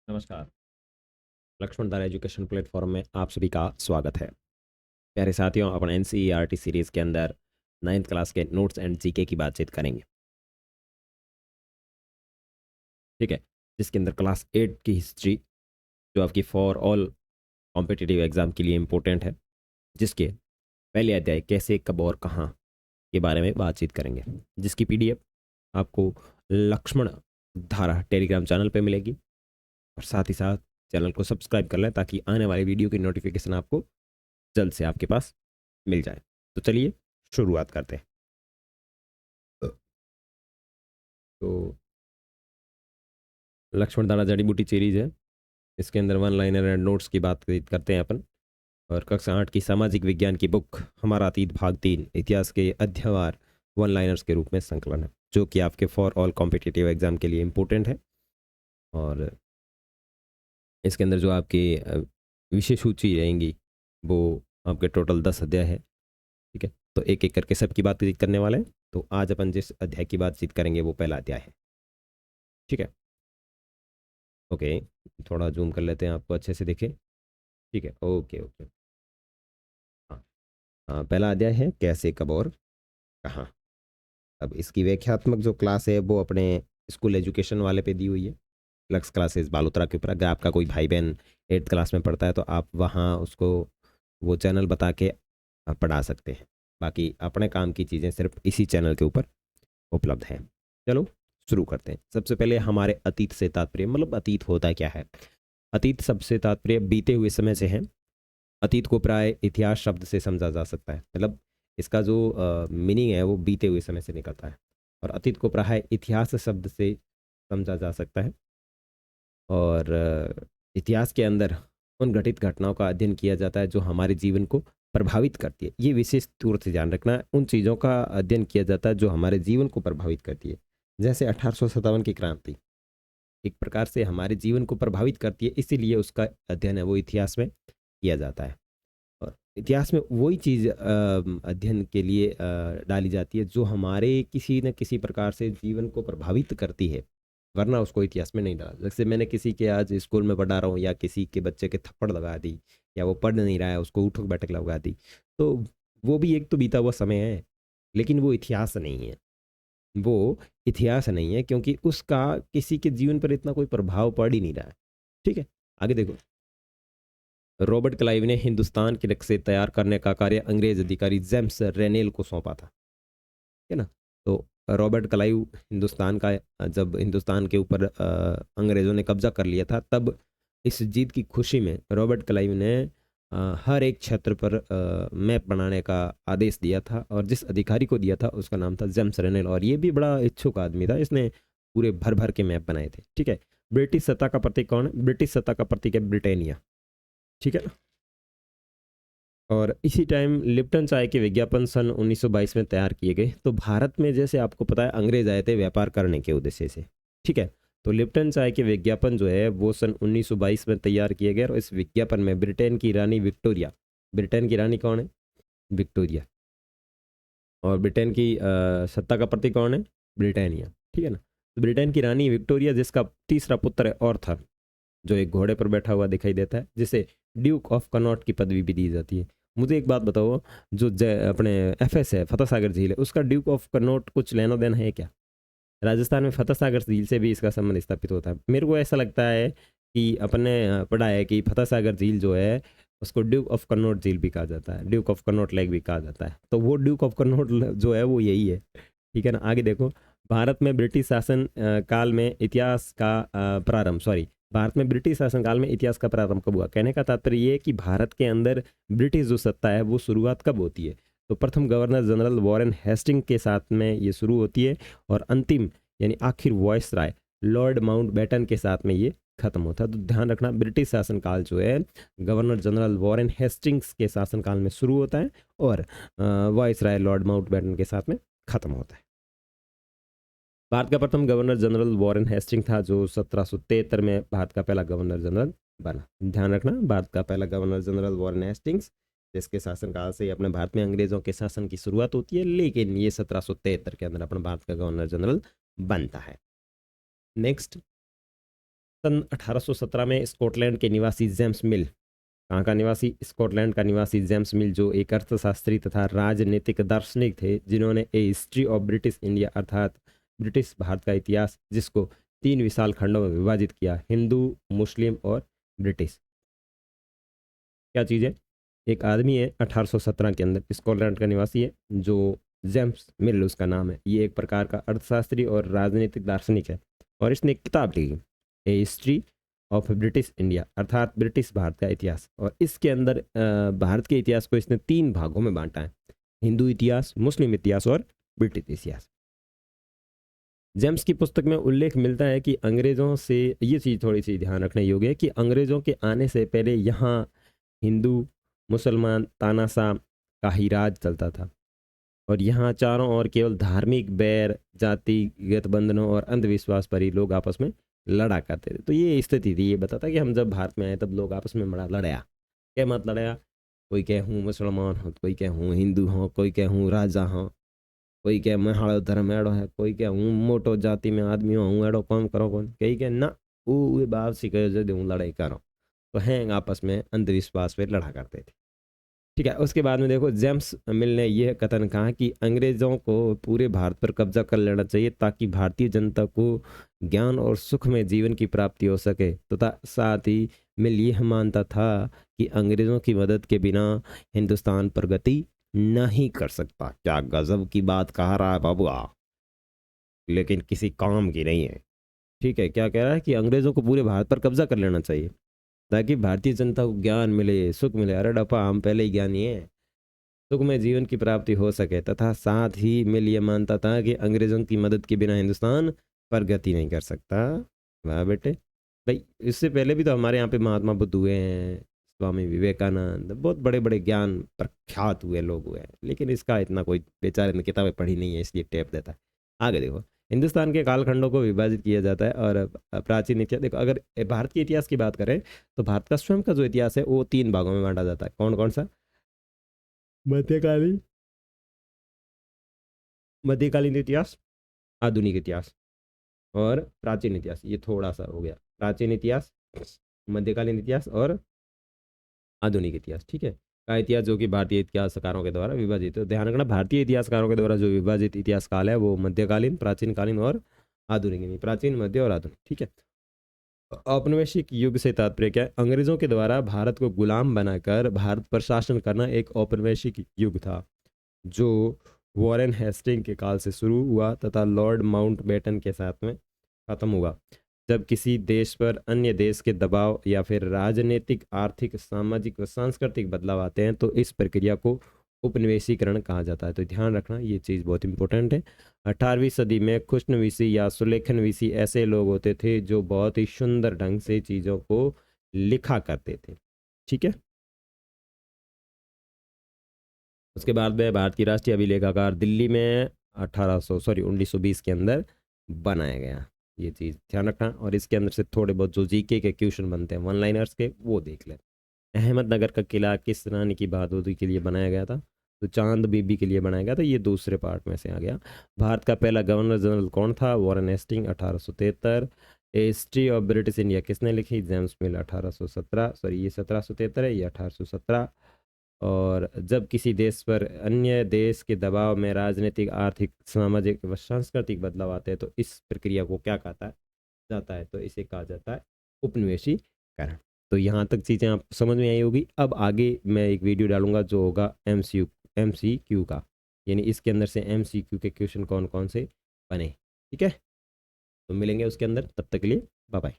नमस्कार। लक्ष्मण धारा education platform में आप सभी का स्वागत है। प्यारे साथियों, अपन एनसीईआरटी सीरीज के अंदर 9th क्लास के नोट्स एंड जीके की बातचीत करेंगे। ठीक है, जिसके अंदर क्लास 8 की हिस्ट्री जो आपकी फॉर ऑल कॉम्पिटिटिव एग्जाम के लिए इम्पोर्टेंट है, जिसके पहले अध्याय कैसे कब और कहाँ के बारे में बातचीत करेंगे, जिसकी पीडीएफ आपको लक्ष्मण धारा टेलीग्राम चैनल पे मिलेगी। और साथ ही साथ चैनल को सब्सक्राइब कर लें ताकि आने वाली वीडियो की नोटिफिकेशन आपको जल्द से आपके पास मिल जाए। तो चलिए शुरुआत करते हैं। तो लक्ष्मण धारा जड़ी बूटी सीरीज है, इसके अंदर वन लाइनर एंड नोट्स की बात करते हैं अपन। और कक्षा 8 की सामाजिक विज्ञान की बुक हमारा अतीत भाग 3 इतिहास के अध्ययवार वन लाइनर्स के रूप में संकलन है, जो कि आपके फॉर ऑल कॉम्पिटिटिव एग्जाम के लिए इम्पोर्टेंट है। और इसके अंदर जो आपकी विषय सूची रहेंगी वो आपके टोटल 10 अध्याय है। ठीक है, तो एक एक करके सबकी बातचीत करने वाले हैं। तो आज अपन जिस अध्याय की बातचीत करेंगे वो पहला अध्याय है। ठीक है, ओके, थोड़ा जूम कर लेते हैं, आपको अच्छे से दिखे। ठीक है, ओके ओके। हाँ हाँ, पहला अध्याय है कैसे कब और कहाँ। अब इसकी व्याख्यात्मक जो क्लास है वो अपने स्कूल एजुकेशन वाले पे दी हुई है, लक्स क्लासेस बालोतरा के ऊपर। अगर आपका कोई भाई बहन 8th क्लास में पढ़ता है तो आप वहाँ उसको वो चैनल बता के पढ़ा सकते हैं। बाकी अपने काम की चीज़ें सिर्फ इसी चैनल के ऊपर उपलब्ध हैं। चलो शुरू करते हैं। सबसे पहले हमारे अतीत से तात्पर्य, मतलब अतीत होता क्या है। अतीत सबसे तात्पर्य बीते हुए समय से है। अतीत को प्राय इतिहास शब्द से समझा जा सकता है, मतलब इसका जो मीनिंग है वो बीते हुए समय से निकलता है। और अतीत को प्राय इतिहास शब्द से समझा जा सकता है। और इतिहास के अंदर उन घटित घटनाओं का अध्ययन किया जाता है जो हमारे जीवन को प्रभावित करती है। ये विशेष तौर से ध्यान रखना है, उन चीज़ों का अध्ययन किया जाता है जो हमारे जीवन को प्रभावित करती है। जैसे 1857 की क्रांति एक प्रकार से हमारे जीवन को प्रभावित करती है, इसीलिए उसका अध्ययन है वो इतिहास में किया जाता है। और इतिहास में वही चीज़ अध्ययन के लिए डाली जाती है जो हमारे किसी न किसी प्रकार से जीवन को प्रभावित करती है, वरना उसको इतिहास में नहीं डाला। जैसे मैंने किसी के आज स्कूल में पढ़ा रहा हूँ या किसी के बच्चे के थप्पड़ लगा दी, या वो पढ़ नहीं रहा है उसको उठक बैठक लगा दी, तो वो भी एक तो बीता हुआ समय है, लेकिन वो इतिहास नहीं है। वो इतिहास नहीं है क्योंकि उसका किसी के जीवन पर इतना कोई प्रभाव पड़ ही नहीं रहा है। ठीक है, आगे देखो। रॉबर्ट क्लाइव ने हिंदुस्तान के नक्शे तैयार करने का कार्य अंग्रेज अधिकारी जेम्स रेनेल को सौंपा था। है ना। तो रॉबर्ट क्लाइव हिंदुस्तान का, जब हिंदुस्तान के ऊपर अंग्रेज़ों ने कब्जा कर लिया था, तब इस जीत की खुशी में रॉबर्ट क्लाइव ने हर एक क्षेत्र पर मैप बनाने का आदेश दिया था। और जिस अधिकारी को दिया था उसका नाम था जेम्स रेनेल, और ये भी बड़ा इच्छुक आदमी था, इसने पूरे भर भर के मैप बनाए थे। ठीक है, ब्रिटिश सत्ता का प्रतीक कौन है? ब्रिटिश सत्ता का प्रतीक है ब्रिटानिया। ठीक है, और इसी टाइम लिप्टन चाय के विज्ञापन सन 1922 में तैयार किए गए। तो भारत में जैसे आपको पता है अंग्रेज आए थे व्यापार करने के उद्देश्य से। ठीक है, तो लिप्टन चाय के विज्ञापन जो है वो सन 1922 में तैयार किए गए। और इस विज्ञापन में ब्रिटेन की रानी विक्टोरिया, ब्रिटेन की रानी कौन है? विक्टोरिया। और ब्रिटेन की सत्ता का प्रतीक कौन है? ब्रिटानिया। ठीक है ना। तो ब्रिटेन की रानी विक्टोरिया जिसका तीसरा पुत्र है ऑर्थर, जो एक घोड़े पर बैठा हुआ दिखाई देता है, जिसे ड्यूक ऑफ कनॉट की पदवी भी दी जाती है। मुझे एक बात बताओ, जो अपने एफएस है फतेह सागर झील है, उसका ड्यूक ऑफ कनॉट कुछ लेना देना है क्या? राजस्थान में फतेह सागर झील से भी इसका संबंध स्थापित होता है। मेरे को ऐसा लगता है कि अपने पढ़ा है कि फतेह सागर झील जो है उसको ड्यूक ऑफ कनॉट झील भी कहा जाता है, ड्यूक ऑफ कनॉट लेक भी कहा जाता है। तो वो ड्यूक ऑफ कनॉट जो है वो यही है। ठीक है ना। आगे देखो। भारत में ब्रिटिश शासन काल में इतिहास का प्रारंभ, सॉरी, भारत में ब्रिटिश शासनकाल में इतिहास का प्रारंभ कब हुआ? कहने का तात्पर्य ये है कि भारत के अंदर ब्रिटिश जो सत्ता है वो शुरुआत कब होती है? तो प्रथम गवर्नर जनरल वॉरेन हेस्टिंग के साथ में ये शुरू होती है, और अंतिम यानी आखिर वॉइस राय लॉर्ड माउंटबेटन के साथ में ये खत्म होता है। तो ध्यान रखना, ब्रिटिश शासनकाल जो है गवर्नर जनरल वॉरेन हेस्टिंग्स के शासनकाल में शुरू होता है, और वॉइस राय लॉर्ड माउंटबेटन के साथ में खत्म होता है। भारत का प्रथम गवर्नर जनरल वॉरेन हेस्टिंग था, जो 1773 में भारत का पहला गवर्नर जनरल बना। ध्यान रखना, भारत का पहला गवर्नर जनरल वॉरेन हेस्टिंग्स, जिसके शासनकाल से अपने भारत में अंग्रेजों के शासन की शुरुआत होती है, लेकिन ये 1773 के अंदर अपने भारत का गवर्नर जनरल बनता है। नेक्स्ट, सन 1817 में स्कॉटलैंड के निवासी जेम्स मिल, कहाँ का निवासी? स्कॉटलैंड का निवासी जेम्स मिल, जो एक अर्थशास्त्री तथा राजनीतिक दार्शनिक थे, जिन्होंने ए हिस्ट्री ऑफ ब्रिटिश इंडिया अर्थात ब्रिटिश भारत का इतिहास, जिसको 3 विशाल खंडों में विभाजित किया, हिंदू, मुस्लिम और ब्रिटिश। क्या चीज़ है? एक आदमी है 1817 के अंदर, स्कॉटलैंड का निवासी है, जो जेम्स मिल उसका नाम है। ये एक प्रकार का अर्थशास्त्री और राजनीतिक दार्शनिक है, और इसने एक किताब लिखी, ए हिस्ट्री ऑफ ब्रिटिश इंडिया अर्थात ब्रिटिश भारत का इतिहास। और इसके अंदर भारत के इतिहास को इसने 3 भागों में बांटा है, हिंदू इतिहास, मुस्लिम इतिहास और ब्रिटिश इतिहास। जेम्स की पुस्तक में उल्लेख मिलता है कि अंग्रेज़ों से, ये चीज़ थोड़ी सी ध्यान रखने योग्य है कि अंग्रेज़ों के आने से पहले यहाँ हिंदू, मुसलमान, तानाशाह का ही राज चलता था, और यहाँ चारों ओर केवल धार्मिक बैर, जातिगत बंधनों और अंधविश्वास पर ही लोग आपस में लड़ा करते थे। तो ये स्थिति थी। ये बताता कि हम जब भारत में आए तब लोग आपस में बड़ा लड़ाया। क्या मत लड़ाया? कोई कह हूँ मुसलमान हो, कोई कह हूँ हिंदू हो, कोई कह हूँ राजा हो, कोई कह मैं हाड़ो धर्म एड़ो है, कोई कह हूँ मोटो जाति में आदमी हूँ एड़ो काम करो कौन, कई कह ना वो बाप सिखे जो दूँ लड़ाई करो। तो हैं आपस में अंधविश्वास पे लड़ा करते थे। ठीक है, उसके बाद में देखो जेम्स मिल ने यह कथन कहा कि अंग्रेज़ों को पूरे भारत पर कब्जा कर लेना चाहिए, ताकि भारतीय जनता को ज्ञान और सुखमय जीवन की प्राप्ति हो सके। तथा साथ ही मिल यह मानता था कि अंग्रेज़ों की मदद के बिना हिंदुस्तान प्रगति नहीं कर सकता। क्या गजब की बात कह रहा है बाबूआ, लेकिन किसी काम की नहीं है। ठीक है, क्या कह रहा है कि अंग्रेज़ों को पूरे भारत पर कब्जा कर लेना चाहिए, ताकि भारतीय जनता को ज्ञान मिले, सुख मिले। अरे डपा, हम पहले ही ज्ञानी हैं। सुख में जीवन की प्राप्ति हो सके। तथा साथ ही मिल ये मानता था कि अंग्रेज़ों की मदद के बिना हिंदुस्तान प्रगति नहीं कर सकता। वाह बेटे। भाई इससे पहले भी तो हमारे यहाँ पे महात्मा बुद्ध हुए हैं, स्वामी विवेकानंद, बहुत बड़े बड़े ज्ञान प्रख्यात हुए लोग हुए हैं, लेकिन इसका इतना कोई बेचारे ने किताबें पढ़ी नहीं है, इसलिए टेप देता है। आगे देखो, हिंदुस्तान के कालखंडों को विभाजित किया जाता है, और प्राचीन इतिहास देखो। अगर भारत के इतिहास की बात करें तो भारत का स्वयं का जो इतिहास है वो 3 भागों में बांटा जाता है। कौन कौन सा? मध्यकालीन, मध्यकालीन इतिहास, आधुनिक इतिहास और प्राचीन इतिहास। ये थोड़ा सा हो गया, प्राचीन इतिहास, मध्यकालीन इतिहास और आधुनिक इतिहास। ठीक है, का इतिहास जो कि भारतीय इतिहासकारों के द्वारा विभाजित है। ध्यान रखना, भारतीय इतिहासकारों के द्वारा जो विभाजित इतिहास काल है वो मध्यकालीन, प्राचीन कालीन और आधुनिक, नहीं प्राचीन, मध्य और आधुनिक। ठीक है, औपनिवेशिक युग से तात्पर्य क्या है? अंग्रेजों के द्वारा भारत को गुलाम बनाकर भारत पर शासन करना एक औपनिवेशिक युग था, जो वॉरेन हेस्टिंग के काल से शुरू हुआ तथा लॉर्ड माउंटबेटन के साथ में खत्म हुआ। जब किसी देश पर अन्य देश के दबाव या फिर राजनीतिक, आर्थिक, सामाजिक व सांस्कृतिक बदलाव आते हैं तो इस प्रक्रिया को उपनिवेशीकरण कहा जाता है। तो ध्यान रखना, ये चीज़ बहुत इंपॉर्टेंट है। 18वीं सदी में खुशनवीसी या सुलेखनवीसी ऐसे लोग होते थे जो बहुत ही सुंदर ढंग से चीज़ों को लिखा करते थे। ठीक है, उसके बाद में भारत की राष्ट्रीय अभिलेखागार दिल्ली में 1920 के अंदर बनाया गया। ये चीज़ ध्यान रखना, और इसके अंदर से थोड़े बहुत जो जीके के क्वेश्चन बनते हैं वन लाइनर्स के, वो देख लें। अहमदनगर का किला किस रानी की बहादुरी के लिए बनाया गया था? तो चांद बीबी के लिए बनाया गया था। ये दूसरे पार्ट में से आ गया। भारत का पहला गवर्नर जनरल कौन था? Warren Hasting, 1873। History of British India किसने लिखी? जेम्स मिल, 1817। सॉरी, ये 1773 है, ये 1817। और जब किसी देश पर अन्य देश के दबाव में राजनीतिक, आर्थिक, सामाजिक व सांस्कृतिक बदलाव आते हैं तो इस प्रक्रिया को क्या कहता है जाता है? तो इसे कहा जाता है उपनिवेशीकरण। तो यहाँ तक चीज़ें आप समझ में आई होगी। अब आगे मैं एक वीडियो डालूंगा जो होगा MCQ का, यानी इसके अंदर से MCQ के क्वेश्चन कौन कौन से बने। ठीक है, तो मिलेंगे उसके अंदर, तब तक के लिए बाय बाय।